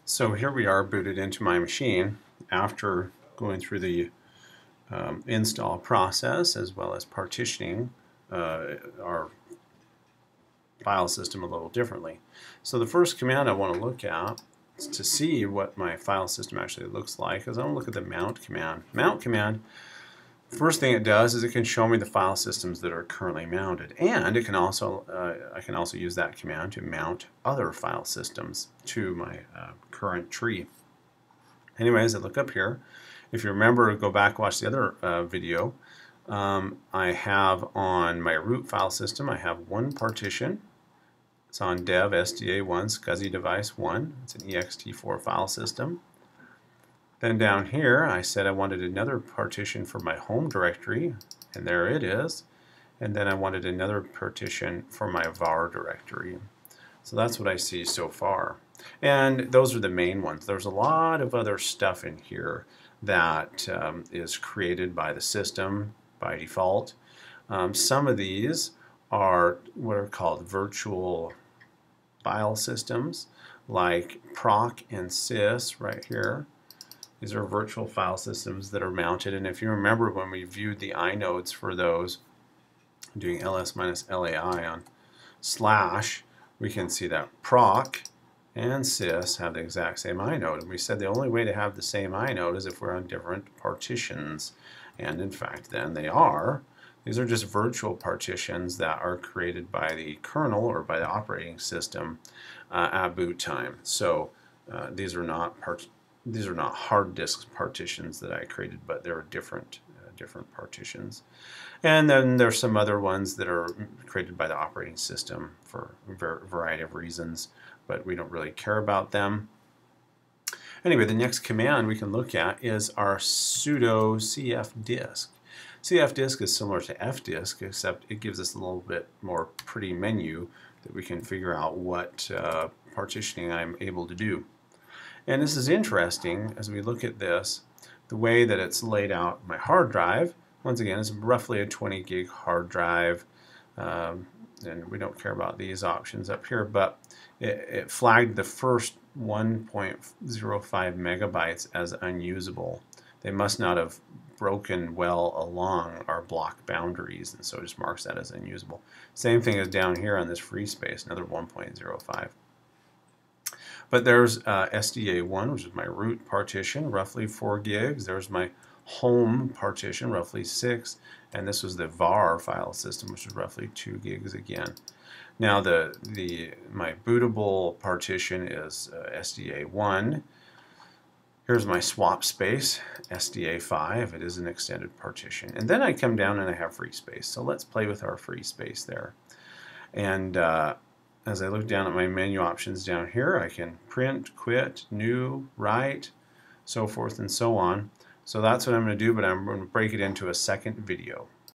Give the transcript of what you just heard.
So here we are booted into my machine after going through the install process as well as partitioning our file system a little differently. So the first command I want to look at is to see what my file system actually looks like is I want to look at the mount command. Mount command, first thing it does is it can show me the file systems that are currently mounted, and it can also I can also use that command to mount other file systems to my current tree. Anyways, I look up here. If you remember, go back, watch the other video. I have on my root file system, I have one partition. It's on dev SDA1 SCSI device 1. It's an ext4 file system. Then down here, I said I wanted another partition for my home directory, and there it is. And then I wanted another partition for my var directory. So that's what I see so far. And those are the main ones. There's a lot of other stuff in here that is created by the system by default. Some of these are what are called virtual file systems, like proc and sys right here. These are virtual file systems that are mounted, and if you remember when we viewed the inodes for those, doing ls-lai on slash, we can see that proc and sys have the exact same inode, and we said the only way to have the same inode is if we're on different partitions, and in fact then they are. These are just virtual partitions that are created by the kernel or by the operating system at boot time. So these are not hard disk partitions that I created, but they're different partitions. And then there's some other ones that are created by the operating system for a variety of reasons, but we don't really care about them. Anyway, the next command we can look at is our sudo cfdisk. Cfdisk is similar to fdisk, except it gives us a little bit more pretty menu that we can figure out what partitioning I'm able to do. And this is interesting as we look at this, the way that it's laid out my hard drive. Once again, it's roughly a 20 gig hard drive, and we don't care about these options up here, but it flagged the first 1.05 megabytes as unusable. They must not have broken well along our block boundaries, and so it just marks that as unusable. Same thing as down here on this free space, another 1.05. But there's SDA1, which is my root partition, roughly 4 gigs. There's my home partition, roughly 6. And this was the var file system, which is roughly 2 gigs again. Now my bootable partition is SDA1. Here's my swap space, SDA5. It is an extended partition. And then I come down and I have free space. So let's play with our free space there. And as I look down at my menu options down here, I can print, quit, new, write, so forth and so on. So that's what I'm going to do, but I'm going to break it into a second video.